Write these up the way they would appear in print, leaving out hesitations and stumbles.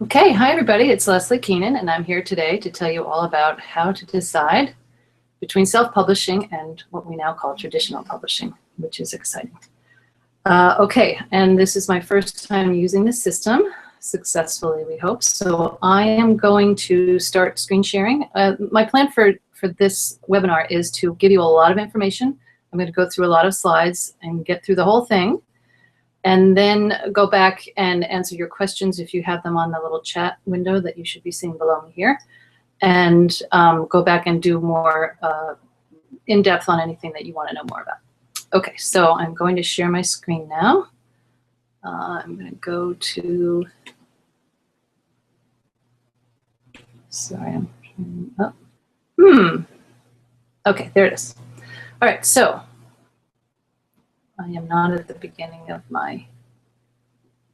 Okay, hi everybody, it's Leslie Keenan, and I'm here today to tell you all about how to decide between self-publishing and what we now call traditional publishing, which is exciting. Okay, and this is my first time using this system, successfully we hope, so I am going to start screen sharing. My plan for this webinar is to give you a lot of information. I'm going to go through a lot of slides and get through the whole thing, and then go back and answer your questions if you have them on the little chat window that you should be seeing below me here, and go back and do more in-depth on anything that you want to know more about. Okay, so I'm going to share my screen now. I'm going to go to, sorry, I'm turning up. Okay, there it is. All right, so I am not at the beginning of my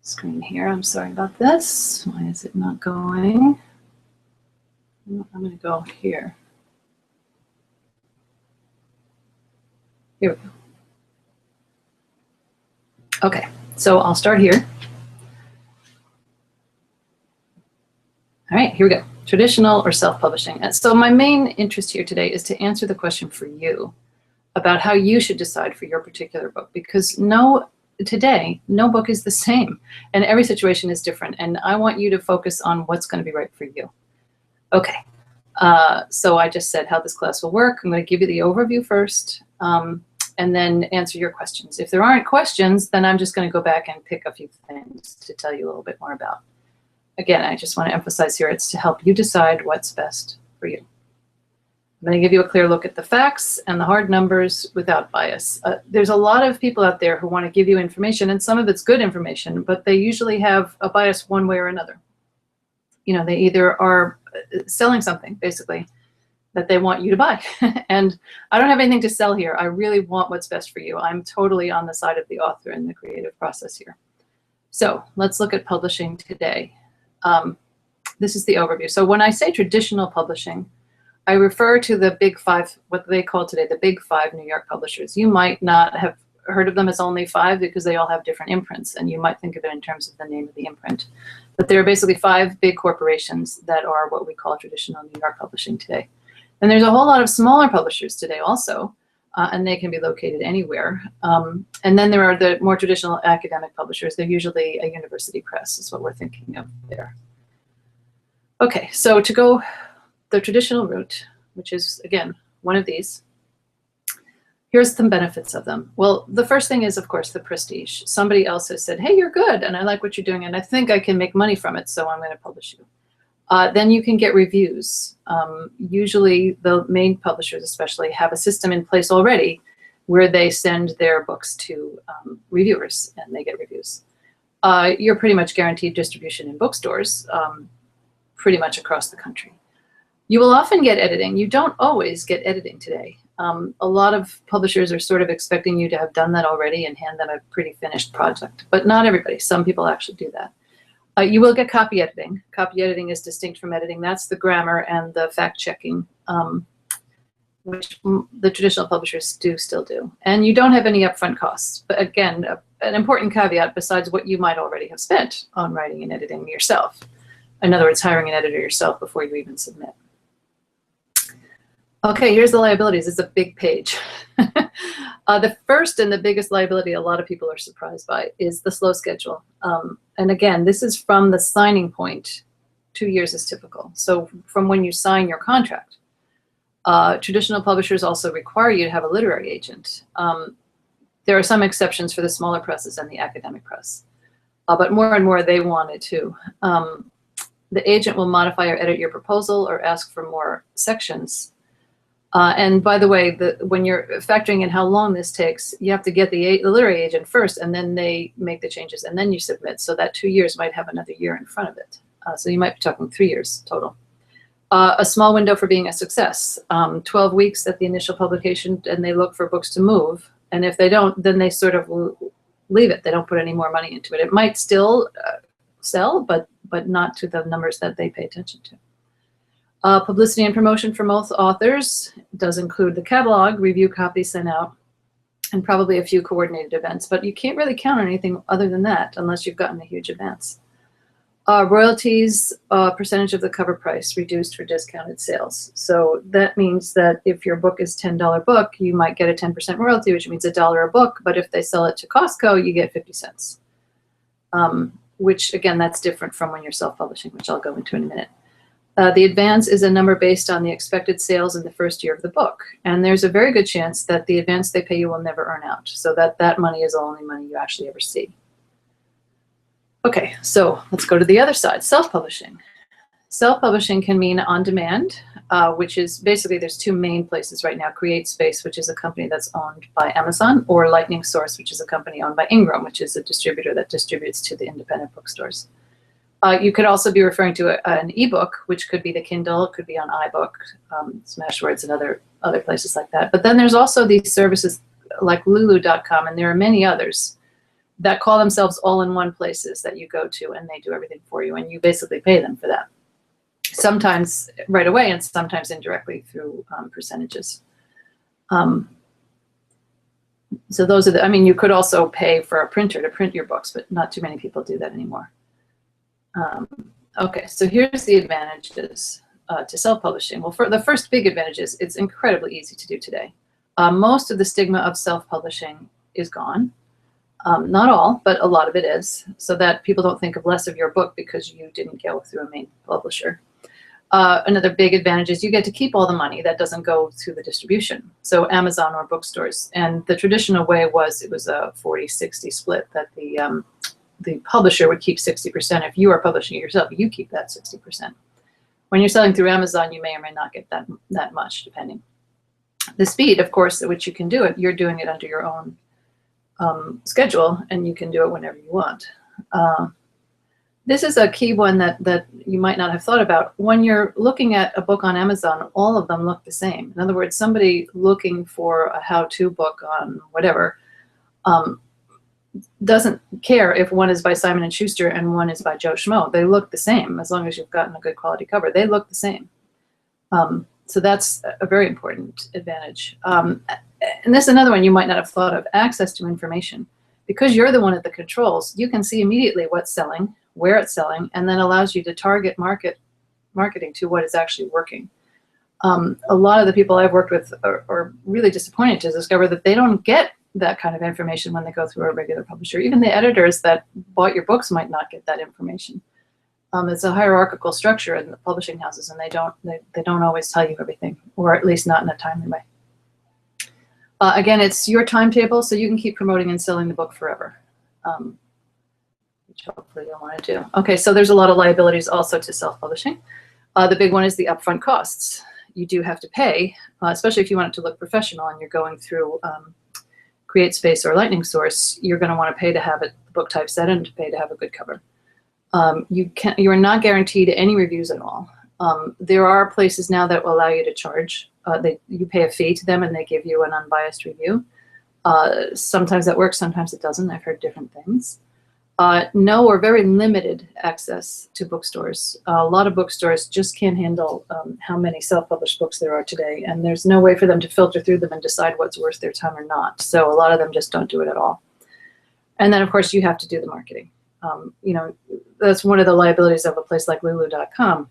screen here. I'm sorry about this. Why is it not going? I'm going to go here. Here we go. Okay, so I'll start here. All right, here we go. Traditional or self-publishing. And so my main interest here today is to answer the question for you about how you should decide for your particular book, because today, no book is the same, and every situation is different, and I want you to focus on what's going to be right for you. Okay, so I just said how this class will work. I'm going to give you the overview first, and then answer your questions. If there aren't questions, then I'm just going to go back and pick a few things to tell you a little bit more about. Again, I just want to emphasize here, it's to help you decide what's best for you. I'm going to give you a clear look at the facts and the hard numbers without bias. There's a lot of people out there who want to give you information, and some of it's good information, but they usually have a bias one way or another. You know, they either are selling something, basically, that they want you to buy. And I don't have anything to sell here. I really want what's best for you. I'm totally on the side of the author in the creative process here. So let's look at publishing today. This is the overview. So when I say traditional publishing, I refer to the big five, what they call today the big five New York publishers. You might not have heard of them as only five because they all have different imprints, and you might think of it in terms of the name of the imprint. But there are basically five big corporations that are what we call traditional New York publishing today. And there's a whole lot of smaller publishers today also, and they can be located anywhere. And then there are the more traditional academic publishers. They're usually a university press is what we're thinking of there. Okay, so to go the traditional route, which is, again, one of these, here's some benefits of them. Well, the first thing is, of course, the prestige. Somebody else has said, hey, you're good, and I like what you're doing, and I think I can make money from it, so I'm going to publish you. Then you can get reviews. Usually the main publishers especially have a system in place already where they send their books to reviewers and they get reviews. You're pretty much guaranteed distribution in bookstores pretty much across the country. You will often get editing. You don't always get editing today. A lot of publishers are sort of expecting you to have done that already and hand them a pretty finished project, but not everybody. Some people actually do that. You will get copy editing. Copy editing is distinct from editing. That's the grammar and the fact-checking, which the traditional publishers do still do. And you don't have any upfront costs. But again, an important caveat besides what you might already have spent on writing and editing yourself. In other words, hiring an editor yourself before you even submit. Okay, here's the liabilities. It's a big page. The first and the biggest liability a lot of people are surprised by is the slow schedule. And again, this is from the signing point. 2 years is typical. So from when you sign your contract. Traditional publishers also require you to have a literary agent. There are some exceptions for the smaller presses and the academic press. But more and more they want it too. The agent will modify or edit your proposal or ask for more sections. And by the way, when you're factoring in how long this takes, you have to get the literary agent first, and then they make the changes, and then you submit. So that 2 years might have another year in front of it. So you might be talking 3 years total. A small window for being a success, 12 weeks at the initial publication, and they look for books to move. And if they don't, then they sort of leave it. They don't put any more money into it. It might still sell, but not to the numbers that they pay attention to. Publicity and promotion for most authors does include the catalog, review copies sent out, and probably a few coordinated events. But you can't really count on anything other than that unless you've gotten a huge advance. Royalties, percentage of the cover price reduced for discounted sales. So that means that if your book is $10 book, you might get a 10% royalty, which means $1 a book. But if they sell it to Costco, you get 50 cents. Which again, that's different from when you're self-publishing, which I'll go into in a minute. The advance is a number based on the expected sales in the first year of the book. And there's a very good chance that the advance they pay you will never earn out. So that money is the only money you actually ever see. Okay, so let's go to the other side, self-publishing. Self-publishing can mean on demand, which is basically there's two main places right now, CreateSpace, which is a company that's owned by Amazon, or Lightning Source, which is a company owned by Ingram, which is a distributor that distributes to the independent bookstores. You could also be referring to an ebook, which could be the Kindle, it could be on iBook, Smashwords, and other places like that. But then there's also these services like Lulu.com, and there are many others that call themselves all-in-one places that you go to, and they do everything for you, and you basically pay them for that. Sometimes right away, and sometimes indirectly through percentages. So those are the, I mean, you could also pay for a printer to print your books, but not too many people do that anymore. Okay, so here's the advantages to self-publishing. Well, for the first big advantage is it's incredibly easy to do today. Most of the stigma of self-publishing is gone. Not all, but a lot of it is, so that people don't think of less of your book because you didn't go through a main publisher. Another big advantage is you get to keep all the money that doesn't go to the distribution. So Amazon or bookstores. And the traditional way was it was a 40-60 split, that the publisher would keep 60%. If you are publishing it yourself, you keep that 60%. When you're selling through Amazon, you may or may not get that much, depending. The speed, of course, at which you can do it, you're doing it under your own schedule, and you can do it whenever you want. This is a key one that you might not have thought about. When you're looking at a book on Amazon, all of them look the same. In other words, somebody looking for a how-to book on whatever doesn't care if one is by Simon & Schuster and one is by Joe Schmo. They look the same as long as you've gotten a good quality cover. They look the same. So that's a very important advantage. And this is another one you might not have thought of, access to information. Because you're the one at the controls, you can see immediately what's selling, where it's selling, and then allows you to target marketing to what is actually working. A lot of the people I've worked with are really disappointed to discover that they don't get that kind of information when they go through a regular publisher. Even the editors that bought your books might not get that information. It's a hierarchical structure in the publishing houses, and they don't always tell you everything, or at least not in a timely way. Again, it's your timetable, so you can keep promoting and selling the book forever, which hopefully you'll want to do. Okay, so there's a lot of liabilities also to self-publishing. The big one is the upfront costs. You do have to pay, especially if you want it to look professional and you're going through CreateSpace or Lightning Source. You're going to want to pay to have the book typeset and to pay to have a good cover. You are not guaranteed any reviews at all. There are places now that will allow you to charge. You pay a fee to them and they give you an unbiased review. Sometimes that works, sometimes it doesn't. I've heard different things. No or very limited access to bookstores. A lot of bookstores just can't handle how many self-published books there are today, and there's no way for them to filter through them and decide what's worth their time or not. So a lot of them just don't do it at all. And then, of course, you have to do the marketing. That's one of the liabilities of a place like Lulu.com.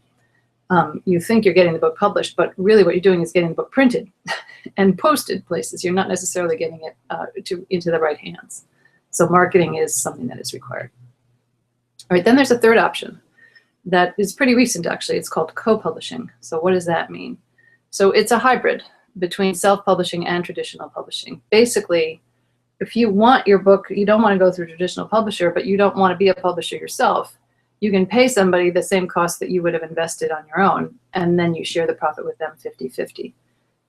You think you're getting the book published, but really what you're doing is getting the book printed and posted places. You're not necessarily getting it into the right hands. So marketing is something that is required. All right, then there's a third option that is pretty recent, actually. It's called co-publishing. So what does that mean? So it's a hybrid between self-publishing and traditional publishing. Basically, if you want your book, you don't want to go through a traditional publisher, but you don't want to be a publisher yourself, you can pay somebody the same cost that you would have invested on your own, and then you share the profit with them 50-50.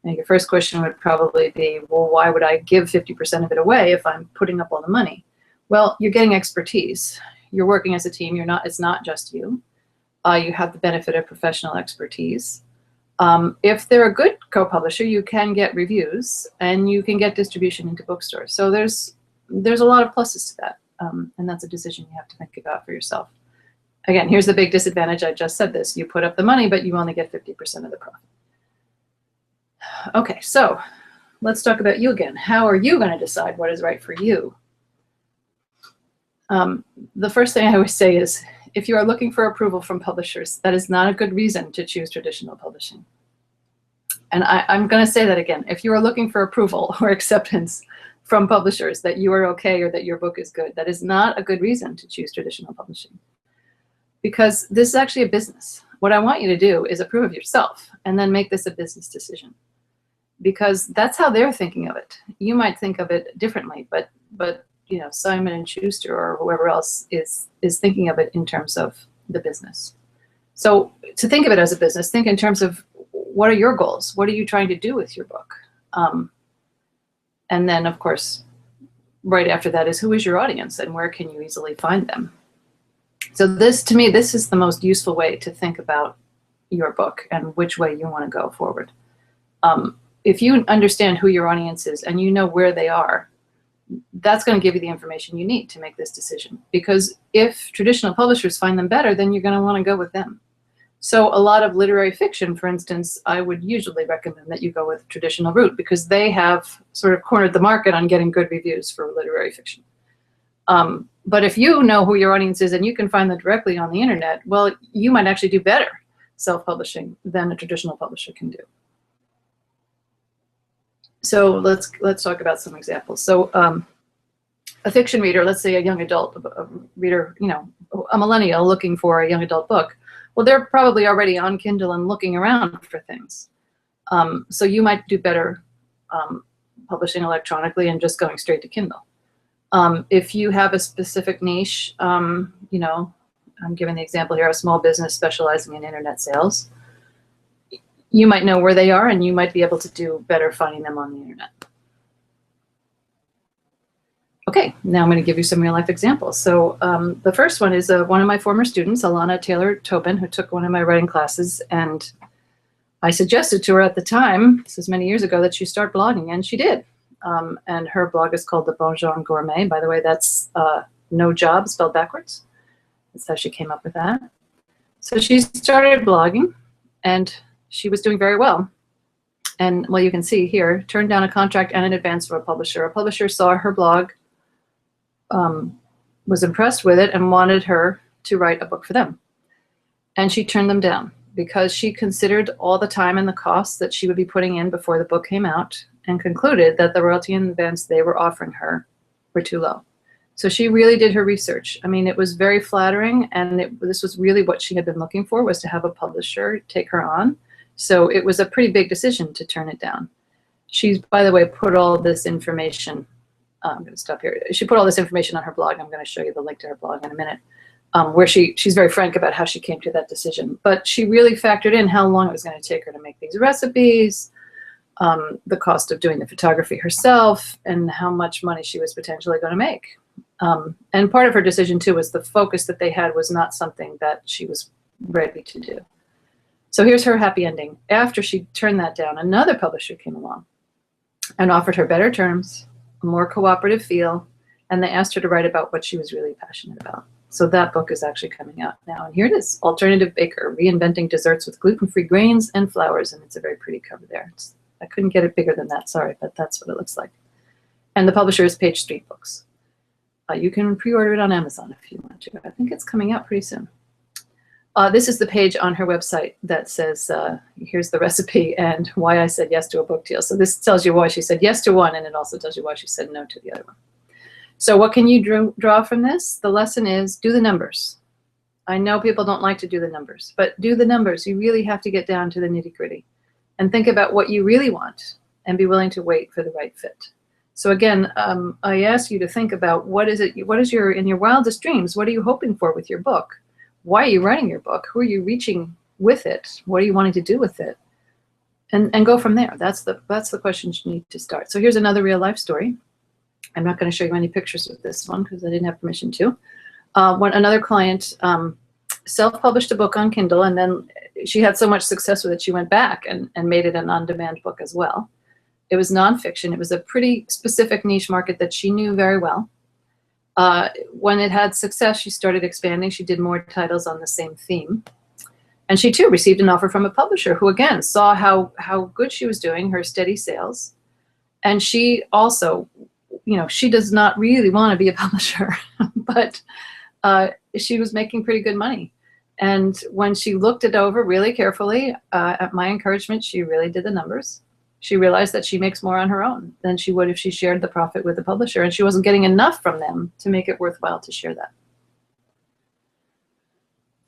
And your first question would probably be, well, why would I give 50% of it away if I'm putting up all the money? Well, you're getting expertise. You're working as a team. It's not just you. You have the benefit of professional expertise. If they're a good co-publisher, you can get reviews and you can get distribution into bookstores. So there's a lot of pluses to that, and that's a decision you have to think about for yourself. Again, here's the big disadvantage. I just said this. You put up the money, but you only get 50% of the profit. Okay, so let's talk about you again. How are you going to decide what is right for you? The first thing I always say is if you are looking for approval from publishers, that is not a good reason to choose traditional publishing. And I'm going to say that again. If you are looking for approval or acceptance from publishers that you are okay or that your book is good, that is not a good reason to choose traditional publishing. Because this is actually a business. What I want you to do is approve of yourself and then make this a business decision. Because that's how they're thinking of it. You might think of it differently, but you know, Simon & Schuster or whoever else is thinking of it in terms of the business. So to think of it as a business, think in terms of what are your goals? What are you trying to do with your book? And then, of course, right after that is who is your audience and where can you easily find them? So this, to me, this is the most useful way to think about your book and which way you want to go forward. If you understand who your audience is and you know where they are, that's going to give you the information you need to make this decision. Because if traditional publishers find them better, then you're going to want to go with them. So a lot of literary fiction, for instance, I would usually recommend that you go with traditional route because they have sort of cornered the market on getting good reviews for literary fiction. But if you know who your audience is and you can find them directly on the internet, well, you might actually do better self-publishing than a traditional publisher can do. So let's talk about some examples. So a fiction reader, let's say a young adult a reader, you know, a millennial looking for a young adult book, well, they're probably already on Kindle and looking around for things. So you might do better publishing electronically and just going straight to Kindle. If you have a specific niche, you know, I'm giving the example here, a small business specializing in internet sales, you might know where they are and you might be able to do better finding them on the internet. Okay, now I'm going to give you some real life examples. So the first one is one of my former students, Alana Taylor Tobin, who took one of my writing classes, and I suggested to her at the time, this is many years ago, that she start blogging, and she did. And her blog is called The Bon Genre Gourmet. By the way, that's no job spelled backwards. That's how she came up with that. So she started blogging, and she was doing very well. And well, you can see here, turned down a contract and an advance from a publisher. A publisher saw her blog, was impressed with it, and wanted her to write a book for them. And she turned them down because she considered all the time and the costs that she would be putting in before the book came out, and concluded that the royalty and advance they were offering her were too low. So she really did her research. I mean, it was very flattering, and this was really what she had been looking for, was to have a publisher take her on. So it was a pretty big decision to turn it down. She's, by the way, put all this information, I'm going to stop here. She put all this information on her blog. I'm going to show you the link to her blog in a minute, where she's very frank about how she came to that decision. But she really factored in how long it was going to take her to make these recipes, the cost of doing the photography herself, and how much money she was potentially going to make. And part of her decision, too, was the focus that they had was not something that she was ready to do. So here's her happy ending. After she turned that down, another publisher came along and offered her better terms, a more cooperative feel, and they asked her to write about what she was really passionate about. So that book is actually coming out now. And here it is, Alternative Baker, Reinventing Desserts with Gluten-Free Grains and Flours. And it's a very pretty cover there. I couldn't get it bigger than that, sorry, but that's what it looks like. And the publisher is Page Street Books. You can pre-order it on Amazon if you want to. I think it's coming out pretty soon. This is the page on her website that says, here's the recipe and why I said yes to a book deal. So this tells you why she said yes to one, and it also tells you why she said no to the other one. So what can you draw from this? The lesson is do the numbers. I know people don't like to do the numbers, but do the numbers. You really have to get down to the nitty-gritty and think about what you really want and be willing to wait for the right fit. So again, I ask you to think about what is your, in your wildest dreams, what are you hoping for with your book? Why are you writing your book? Who are you reaching with it? What are you wanting to do with it? And go from there. That's the questions you need to start. So here's another real life story. I'm not going to show you any pictures of this one because I didn't have permission to. When another client self-published a book on Kindle, and then she had so much success with it, she went back and made it an on-demand book as well. It was nonfiction. It was a pretty specific niche market that she knew very well. When it had success, she started expanding. She did more titles on the same theme. And she, too, received an offer from a publisher who, again, saw how good she was doing, her steady sales. And she also, you know, she does not really want to be a publisher. But she was making pretty good money. And when she looked it over really carefully, at my encouragement, she really did the numbers. She realized that she makes more on her own than she would if she shared the profit with the publisher, and she wasn't getting enough from them to make it worthwhile to share that.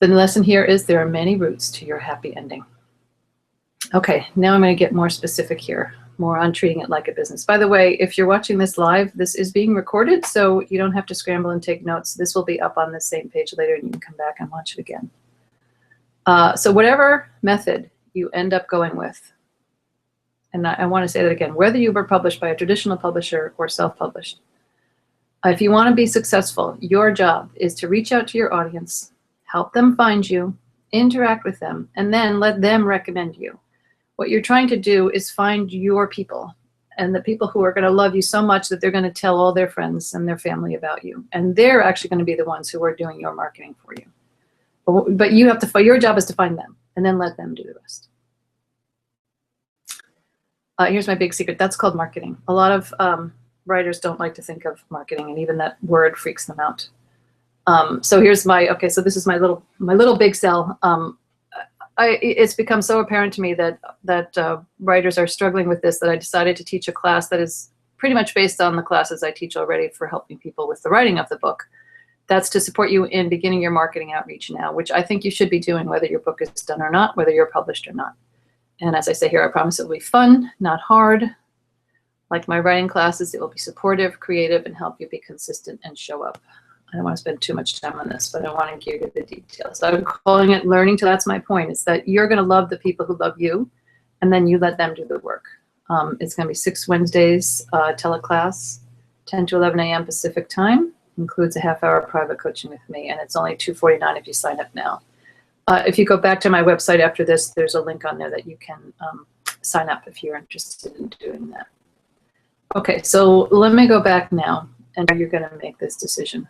The lesson here is there are many routes to your happy ending. Okay, now I'm going to get more specific here, more on treating it like a business. By the way, if you're watching this live, this is being recorded, so you don't have to scramble and take notes. This will be up on the same page later, and you can come back and watch it again. So whatever method you end up going with, and I want to say that again, whether you were published by a traditional publisher or self-published, if you want to be successful, your job is to reach out to your audience, help them find you, interact with them, and then let them recommend you. What you're trying to do is find your people, and the people who are going to love you so much that they're going to tell all their friends and their family about you. And they're actually going to be the ones who are doing your marketing for you. But you have to, your job is to find them and then let them do the rest. Here's my big secret. That's called marketing. A lot of writers don't like to think of marketing, and even that word freaks them out. So here's my, okay, so this is my little big sell. It's become so apparent to me that writers are struggling with this that I decided to teach a class that is pretty much based on the classes I teach already for helping people with the writing of the book. That's to support you in beginning your marketing outreach now, which I think you should be doing whether your book is done or not, whether you're published or not. And as I say here, I promise it will be fun, not hard. Like my writing classes, it will be supportive, creative, and help you be consistent and show up. I don't want to spend too much time on this, but I want to give you the details. I'm calling it learning to, that's my point. It's that you're going to love the people who love you, and then you let them do the work. It's going to be 6 Wednesdays, teleclass, 10 to 11 a.m. Pacific time. Includes a half-hour private coaching with me, and it's only $249 if you sign up now. If you go back to my website after this, there's a link on there that you can sign up if you're interested in doing that. Okay, so let me go back now, and you're going to make this decision.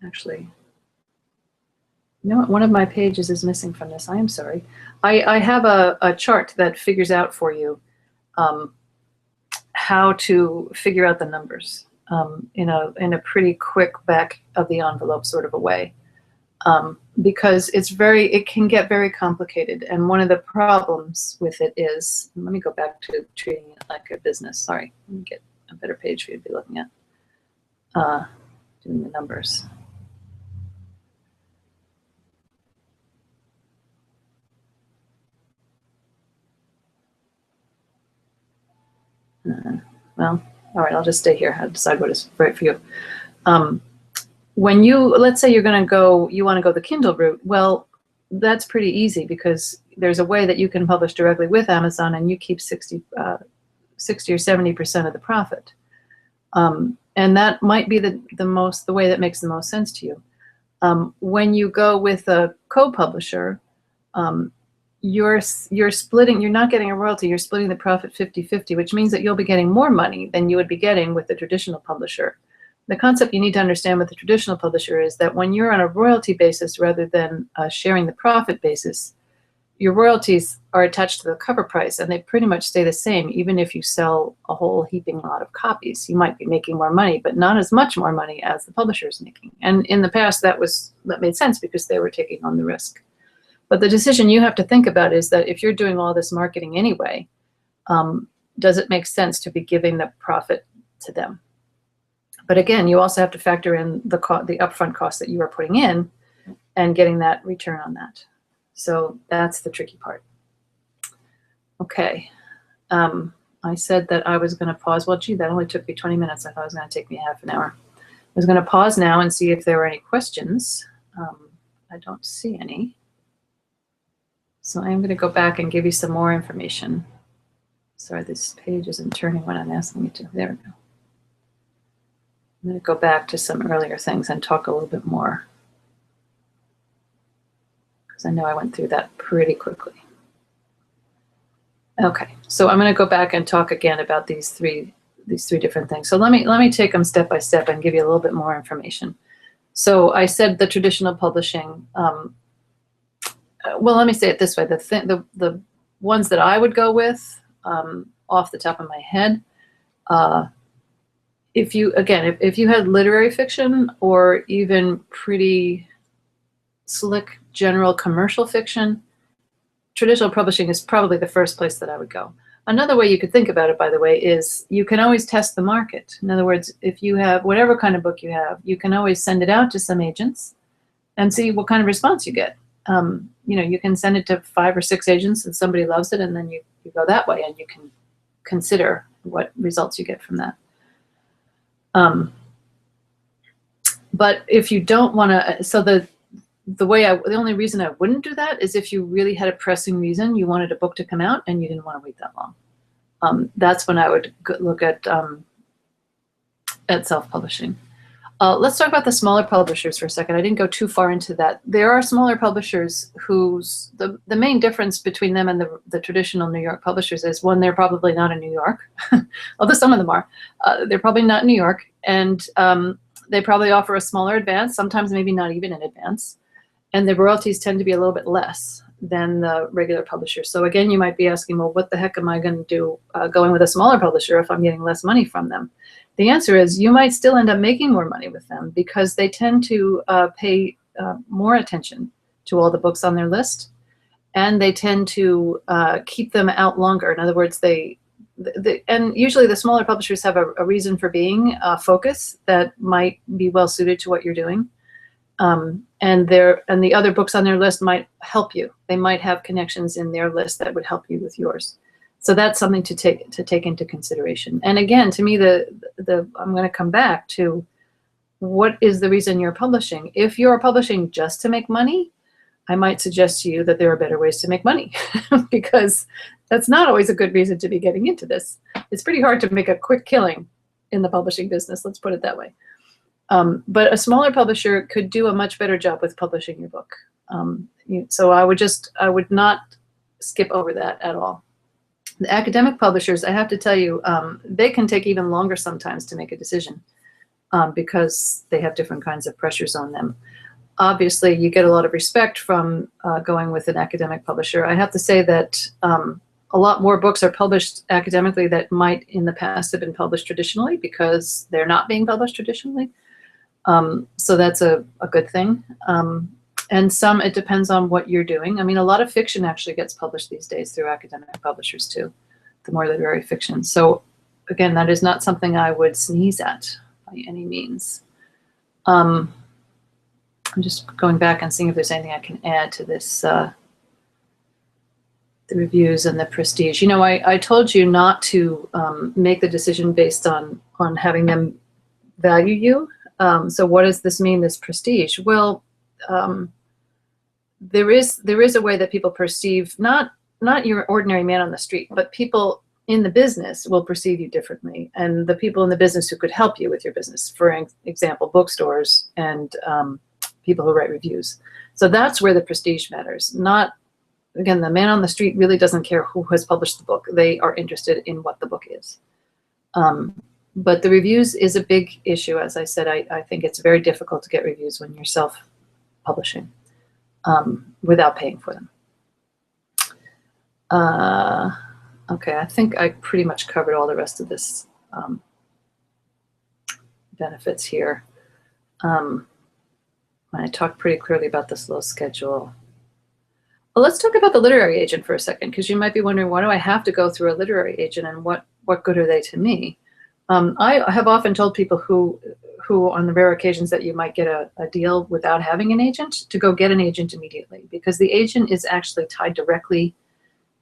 Actually, you know what? One of my pages is missing from this. I am sorry. I have a chart that figures out for you how to figure out the numbers in a pretty quick back of the envelope sort of a way, because it can get very complicated. And one of the problems with it is, let me go back to treating it like a business. Sorry, let me get a better page for you to be looking at. Doing the numbers. Well, all right, I'll just stay here. I'll decide what is right for you. When let's say you want to go the Kindle route, well, that's pretty easy because there's a way that you can publish directly with Amazon and you keep 60 or 70% of the profit. And that might be the way that makes the most sense to you. When you go with a co-publisher, you're splitting, you're not getting a royalty, you're splitting the profit 50-50, which means that you'll be getting more money than you would be getting with the traditional publisher. The concept you need to understand with the traditional publisher is that when you're on a royalty basis rather than sharing the profit basis, your royalties are attached to the cover price, and they pretty much stay the same even if you sell a whole heaping lot of copies. You might be making more money, but not as much more money as the publisher is making. And in the past, that made sense because they were taking on the risk. But the decision you have to think about is that if you're doing all this marketing anyway, does it make sense to be giving the profit to them? But again, you also have to factor in the upfront cost that you are putting in and getting that return on that. So that's the tricky part. Okay, I said that I was going to pause. Well, gee, that only took me 20 minutes. I thought it was going to take me half an hour. I was going to pause now and see if there were any questions. I don't see any. So I'm going to go back and give you some more information. Sorry, this page isn't turning when I'm asking it to. There we go. I'm going to go back to some earlier things and talk a little bit more, because I know I went through that pretty quickly. Okay, so I'm going to go back and talk again about these three different things. So let me take them step by step and give you a little bit more information. So I said the traditional publishing. Well, let me say it this way: the ones that I would go with, off the top of my head, if you, again, if you had literary fiction or even pretty slick general commercial fiction, traditional publishing is probably the first place that I would go. Another way you could think about it, by the way, is you can always test the market. In other words, if you have whatever kind of book you have, you can always send it out to some agents and see what kind of response you get. You can send it to 5 or 6 agents and somebody loves it, and then you go that way and you can consider what results you get from that. But if you don't want to, so the only reason I wouldn't do that is if you really had a pressing reason you wanted a book to come out and you didn't want to wait that long. That's when I would look at self-publishing. Let's talk about the smaller publishers for a second. I didn't go too far into that. There are smaller publishers whose the main difference between them and the traditional New York publishers is, one, they're probably not in New York, although some of them are. They're probably not in New York, and they probably offer a smaller advance, sometimes maybe not even an advance, and the royalties tend to be a little bit less than the regular publishers. So again, you might be asking, well, what the heck am I going to do going with a smaller publisher if I'm getting less money from them? The answer is you might still end up making more money with them because they tend to pay more attention to all the books on their list, and they tend to keep them out longer. In other words, and usually the smaller publishers have a reason for being, focus that might be well suited to what you're doing. And the other books on their list might help you. They might have connections in their list that would help you with yours. So that's something to take into consideration. And again, to me, I'm going to come back to what is the reason you're publishing. If you're publishing just to make money, I might suggest to you that there are better ways to make money because that's not always a good reason to be getting into this. It's pretty hard to make a quick killing in the publishing business, let's put it that way. But a smaller publisher could do a much better job with publishing your book. So I would not skip over that at all. The academic publishers, I have to tell you, they can take even longer sometimes to make a decision because they have different kinds of pressures on them. Obviously, you get a lot of respect from going with an academic publisher. I have to say that a lot more books are published academically that might in the past have been published traditionally because they're not being published traditionally. So that's a good thing. And some, it depends on what you're doing. I mean, a lot of fiction actually gets published these days through academic publishers too, the more literary fiction. So again, that is not something I would sneeze at by any means. I'm just going back and seeing if there's anything I can add to this, the reviews and the prestige. I told you not to make the decision based on having them value you. So what does this mean, this prestige? Well, there is a way that people perceive, not your ordinary man on the street, but people in the business will perceive you differently, and the people in the business who could help you with your business, for example, bookstores and people who write reviews. So that's where the prestige matters. Not, again, the man on the street really doesn't care who has published the book. They are interested in what the book is. But the reviews is a big issue. As I said, I think it's very difficult to get reviews when you're self-publishing without paying for them. Okay, I think I pretty much covered all the rest of this benefits here. I talked pretty clearly about the slow schedule. Well, let's talk about the literary agent for a second, because you might be wondering, why do I have to go through a literary agent, and what good are they to me? I have often told people who on the rare occasions that you might get a deal without having an agent, to go get an agent immediately, because the agent is actually tied directly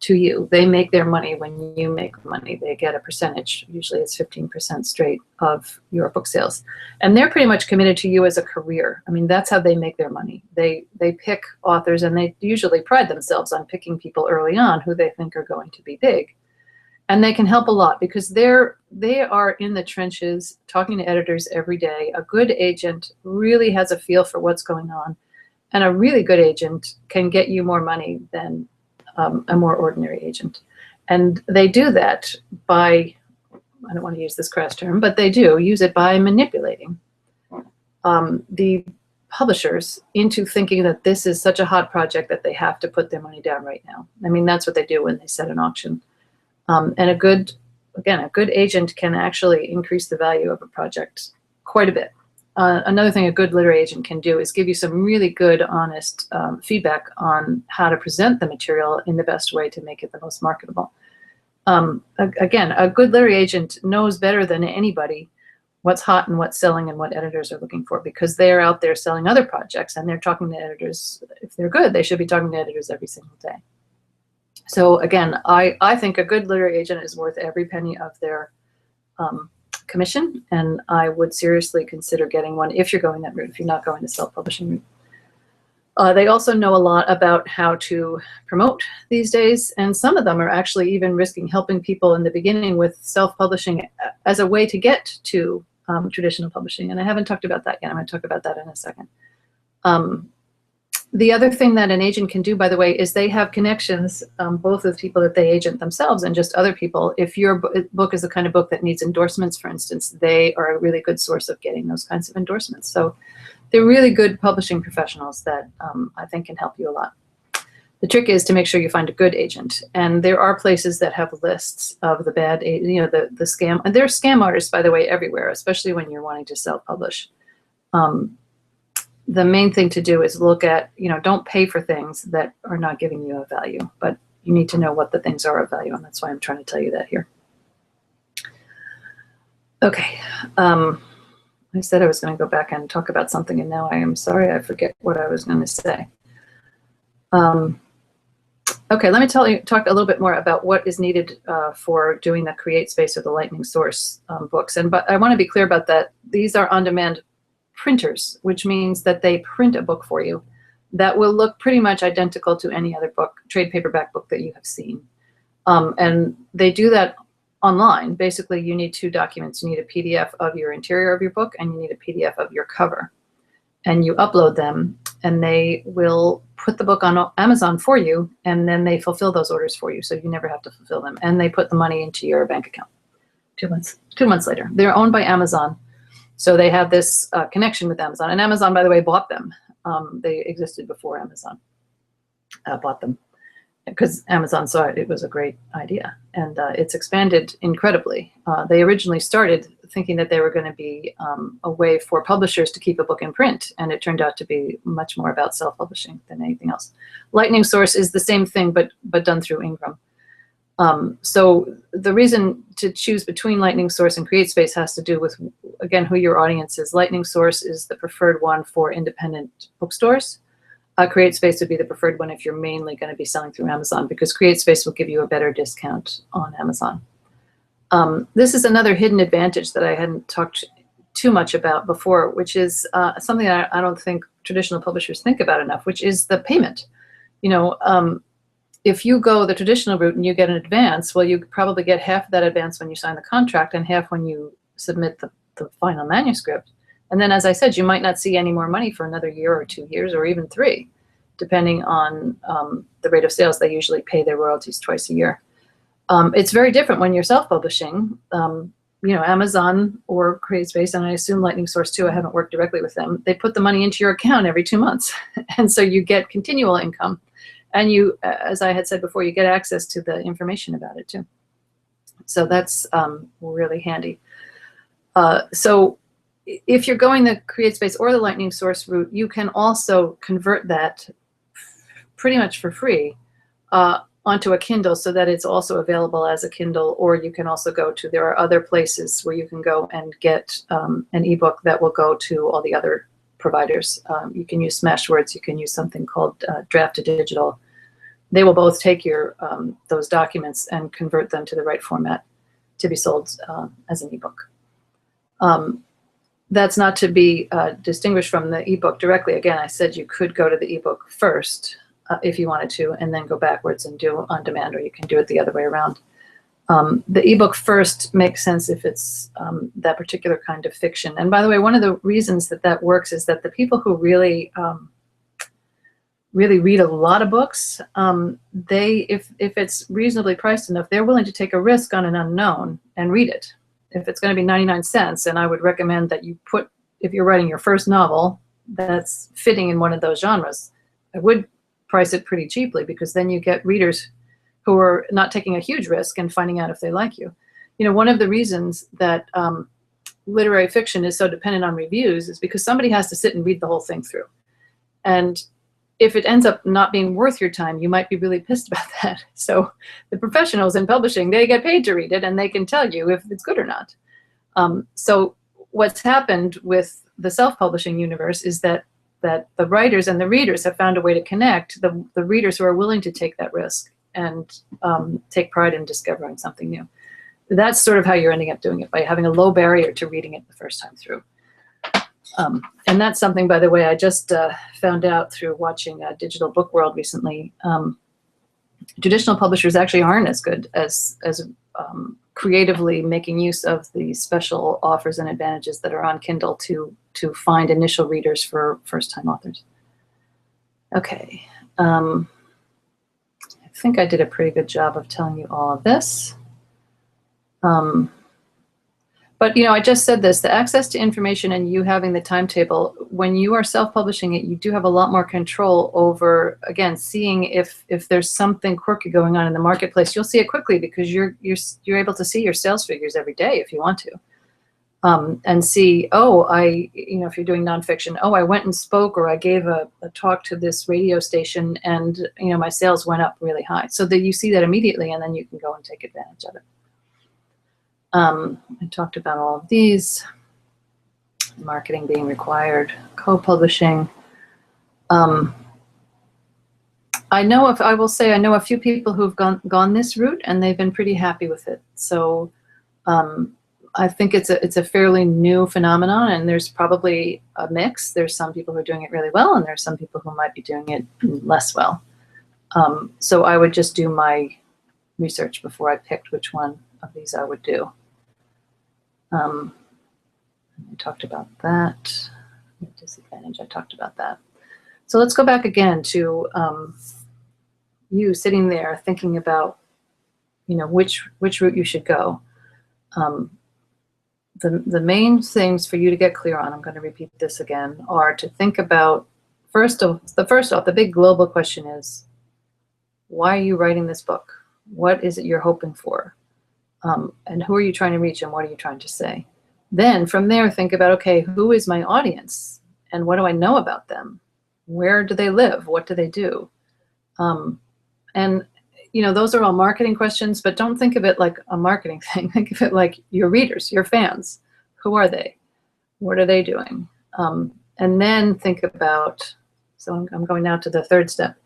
to you. They make their money when you make money. They get a percentage. Usually it's 15% straight of your book sales. And they're pretty much committed to you as a career. I mean, that's how they make their money. They pick authors, and they usually pride themselves on picking people early on who they think are going to be big. And they can help a lot because they are in the trenches talking to editors every day. A good agent really has a feel for what's going on. And a really good agent can get you more money than a more ordinary agent. And they do that by, I don't want to use this crass term, but they do use it by manipulating the publishers into thinking that this is such a hot project that they have to put their money down right now. I mean, that's what they do when they set an auction. And a good again, a good agent can actually increase the value of a project quite a bit. Another thing a good literary agent can do is give you some really good, honest feedback on how to present the material in the best way to make it the most marketable. Again, a good literary agent knows better than anybody what's hot and what's selling and what editors are looking for, because they're out there selling other projects and they're talking to editors. If they're good, they should be talking to editors every single day. So again, I think a good literary agent is worth every penny of their commission, and I would seriously consider getting one if you're going that route, if you're not going the self-publishing route. They also know a lot about how to promote these days, and some of them are actually even risking helping people in the beginning with self-publishing as a way to get to traditional publishing. And I haven't talked about that yet. I'm going to talk about that in a second. The other thing that an agent can do, by the way, is they have connections, both with people that they agent themselves and just other people. If your book is the kind of book that needs endorsements, for instance, they are a really good source of getting those kinds of endorsements. So they're really good publishing professionals that I think can help you a lot. The trick is to make sure you find a good agent. And there are places that have lists of the bad, the scam. And there are scam artists, by the way, everywhere, especially when you're wanting to self-publish. The main thing to do is look at, don't pay for things that are not giving you a value, but you need to know what the things are of value, and that's why I'm trying to tell you that here. Okay, I said I was going to go back and talk about something, and now I am sorry, I forget what I was going to say. Okay, let me talk a little bit more about what is needed for doing the CreateSpace or the Lightning Source books. But I want to be clear about that. These are on-demand printers, which means that they print a book for you that will look pretty much identical to any other book, trade paperback book that you have seen. And they do that online. Basically, you need two documents. You need a PDF of your interior of your book, and you need a PDF of your cover. And you upload them, and they will put the book on Amazon for you, and then they fulfill those orders for you, so you never have to fulfill them. And they put the money into your bank account 2 months later. They're owned by Amazon. So they have this connection with Amazon. And Amazon, by the way, bought them. They existed before Amazon bought them, because Amazon saw it was a great idea. And it's expanded incredibly. They originally started thinking that they were going to be a way for publishers to keep a book in print. And it turned out to be much more about self-publishing than anything else. Lightning Source is the same thing, but done through Ingram. So the reason to choose between Lightning Source and CreateSpace has to do with, again, who your audience is. Lightning Source is the preferred one for independent bookstores. CreateSpace would be the preferred one if you're mainly going to be selling through Amazon, because CreateSpace will give you a better discount on Amazon. This is another hidden advantage that I hadn't talked too much about before, which is something that I don't think traditional publishers think about enough, which is the payment. If you go the traditional route and you get an advance, well, you probably get half of that advance when you sign the contract and half when you submit the final manuscript. And then, as I said, you might not see any more money for another year or 2 years or even 3, depending on the rate of sales. They usually pay their royalties twice a year. It's very different when you're self-publishing. Amazon or CreateSpace, and I assume Lightning Source too, I haven't worked directly with them, they put the money into your account every 2 months. And so you get continual income. And you, as I had said before, you get access to the information about it too. So that's really handy. So if you're going the CreateSpace or the Lightning Source route, you can also convert that pretty much for free onto a Kindle, so that it's also available as a Kindle. Or you can also go to, there are other places where you can go and get an ebook that will go to all the other providers. You can use Smashwords. You can use something called Draft2Digital. They will both take your those documents and convert them to the right format to be sold as an ebook. That's not to be distinguished from the ebook directly. Again, I said you could go to the ebook first if you wanted to, and then go backwards and do on demand, or you can do it the other way around. The ebook first makes sense if it's that particular kind of fiction. And by the way, one of the reasons that works is that the people who really read a lot of books, if it's reasonably priced enough, they're willing to take a risk on an unknown and read it. If it's going to be 99 cents, and I would recommend that you put, if you're writing your first novel that's fitting in one of those genres, I would price it pretty cheaply, because then you get readers who are not taking a huge risk and finding out if they like you. one of the reasons that literary fiction is so dependent on reviews is because somebody has to sit and read the whole thing through. And if it ends up not being worth your time, you might be really pissed about that. So the professionals in publishing, they get paid to read it, and they can tell you if it's good or not. So what's happened with the self-publishing universe is that the writers and the readers have found a way to connect the readers who are willing to take that risk and take pride in discovering something new. That's sort of how you're ending up doing it, by having a low barrier to reading it the first time through. And that's something, by the way, I just found out through watching Digital Book World recently. Traditional publishers actually aren't as good as creatively making use of the special offers and advantages that are on Kindle to find initial readers for first-time authors. Okay, I think I did a pretty good job of telling you all of this. But I just said this, the access to information and you having the timetable, when you are self-publishing it, you do have a lot more control over, again, seeing if there's something quirky going on in the marketplace. You'll see it quickly because you're able to see your sales figures every day if you want to. And see, if you're doing nonfiction, I went and spoke, or I gave a talk to this radio station, and my sales went up really high. So that you see that immediately, and then you can go and take advantage of it. I talked about all of these, marketing being required, co-publishing. I know a few people who've gone this route, and they've been pretty happy with it. So I think it's a fairly new phenomenon, and there's probably a mix. There's some people who are doing it really well, and there's some people who might be doing it less well. So I would just do my research before I picked which one of these I would do. I talked about that. Disadvantage, I talked about that. So let's go back again to you sitting there thinking about, which route you should go. The main things for you to get clear on, I'm going to repeat this again, are to think about, first off, the big global question is, why are you writing this book? What is it you're hoping for? And who are you trying to reach, and what are you trying to say? Then from there, think about, okay, who is my audience, and what do I know about them? Where do they live? What do they do? And those are all marketing questions, but don't think of it like a marketing thing. Think of it like your readers, your fans. Who are they? What are they doing? And then think about, so I'm going now to the third step.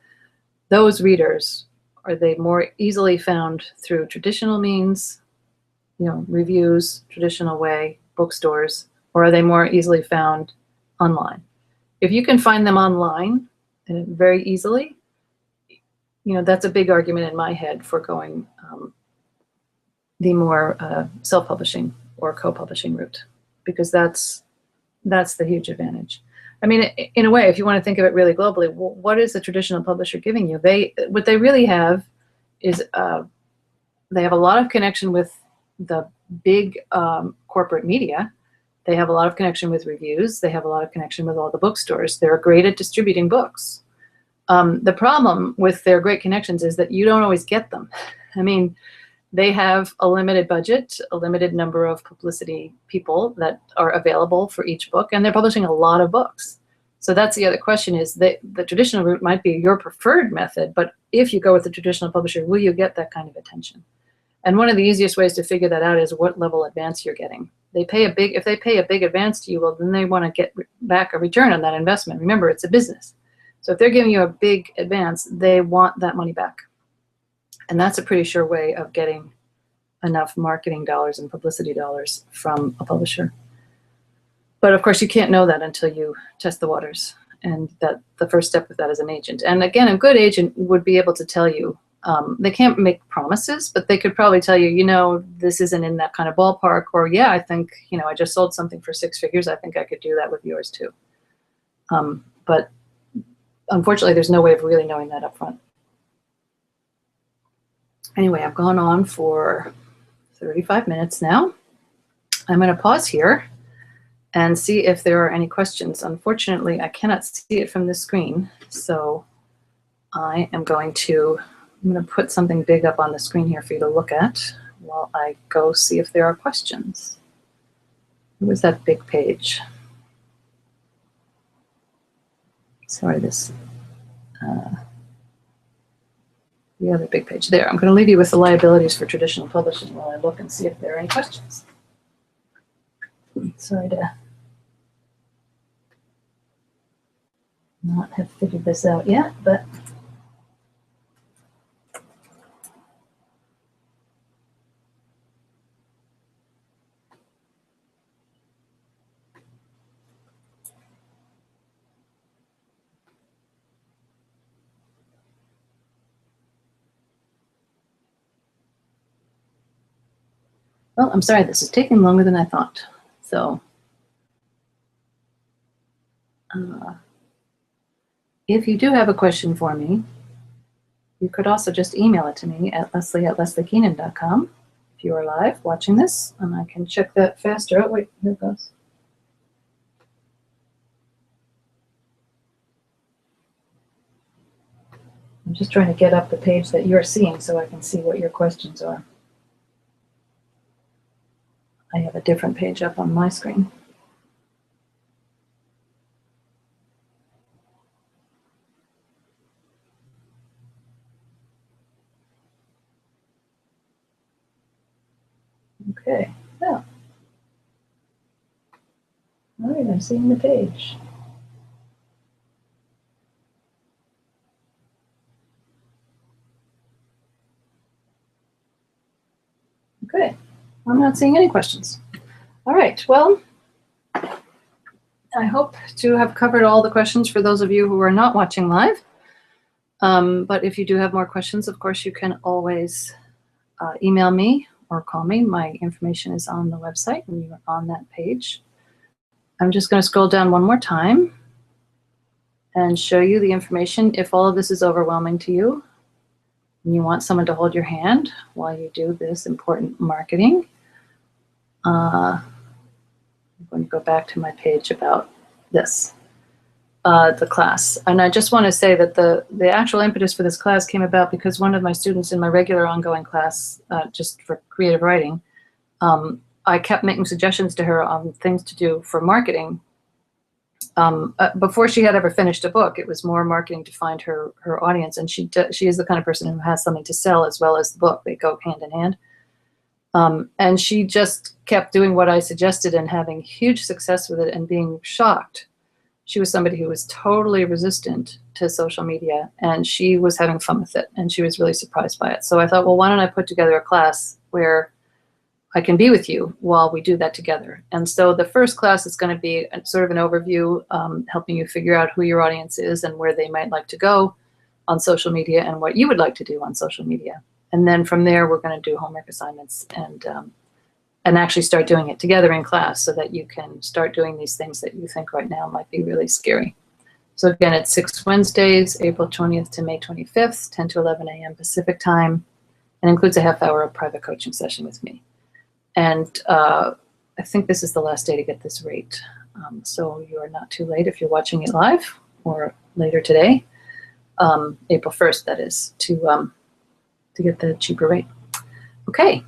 Those readers, are they more easily found through traditional means, reviews, traditional way, bookstores, or are they more easily found online? If you can find them online very easily, that's a big argument in my head for going the more self-publishing or co-publishing route, because that's the huge advantage. I mean, in a way, if you want to think of it really globally, what is the traditional publisher giving you? What they really have is they have a lot of connection with the big corporate media. They have a lot of connection with reviews. They have a lot of connection with all the bookstores. They're great at distributing books. The problem with their great connections is that you don't always get them. I mean, they have a limited budget, a limited number of publicity people that are available for each book, and they're publishing a lot of books. So that's the other question, is that the traditional route might be your preferred method, but if you go with the traditional publisher, will you get that kind of attention? And one of the easiest ways to figure that out is what level advance you're getting. If they pay a big advance to you, well, then they want to get back a return on that investment. Remember, it's a business. So if they're giving you a big advance, they want that money back. And that's a pretty sure way of getting enough marketing dollars and publicity dollars from a publisher. But of course, you can't know that until you test the waters. And that the first step of that is an agent. And again, a good agent would be able to tell you, they can't make promises, but they could probably tell you, this isn't in that kind of ballpark, or yeah, I think, I just sold something for 6 figures. I think I could do that with yours too. But unfortunately, there's no way of really knowing that up front. Anyway, I've gone on for 35 minutes now. I'm going to pause here and see if there are any questions. Unfortunately, I cannot see it from the screen, so I'm going to put something big up on the screen here for you to look at, while I go see if there are questions. Where's that big page? Sorry, the other big page there. I'm going to leave you with the liabilities for traditional publishing while I look and see if there are any questions. Sorry to not have figured this out yet, but well, I'm sorry, this is taking longer than I thought. So if you do have a question for me, you could also just email it to me at leslie@lesliekeenan.com if you are live watching this, and I can check that faster. Oh, wait, here it goes. I'm just trying to get up the page that you're seeing so I can see what your questions are. I have a different page up on my screen. Okay, well, all right, I'm seeing the page. Okay, I'm not seeing any questions. All right, well, I hope to have covered all the questions for those of you who are not watching live. But if you do have more questions, of course, you can always email me or call me. My information is on the website and you're on that page. I'm just going to scroll down one more time and show you the information. If all of this is overwhelming to you and you want someone to hold your hand while you do this important marketing, I'm going to go back to my page about this, the class. And I just want to say that the actual impetus for this class came about because one of my students in my regular ongoing class, just for creative writing, I kept making suggestions to her on things to do for marketing. Before she had ever finished a book, it was more marketing to find her audience. And she is the kind of person who has something to sell as well as the book. They go hand in hand. And she just kept doing what I suggested and having huge success with it and being shocked. She was somebody who was totally resistant to social media, and she was having fun with it, and she was really surprised by it. So I thought, well, why don't I put together a class where I can be with you while we do that together. And so the first class is going to be sort of an overview, helping you figure out who your audience is and where they might like to go on social media and what you would like to do on social media. And then from there, we're going to do homework assignments and actually start doing it together in class so that you can start doing these things that you think right now might be really scary. So again, it's 6 Wednesdays, April 20th to May 25th, 10 to 11 a.m. Pacific time, and includes a half-hour of private coaching session with me. And I think this is the last day to get this rate. So you are not too late if you're watching it live or later today, April 1st, that is, to get the cheaper rate. Okay,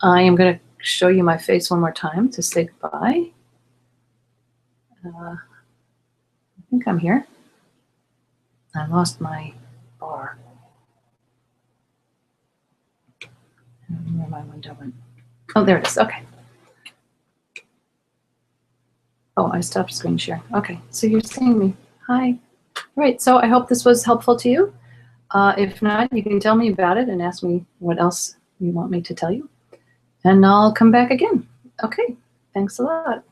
I am going to show you my face one more time to say goodbye. I think I'm here. I lost my bar. I don't know where my window went. Oh, there it is. Okay. Oh, I stopped screen share. Okay, so you're seeing me. Hi. All right, so I hope this was helpful to you. If not, you can tell me about it and ask me what else you want me to tell you. And I'll come back again. Okay, thanks a lot.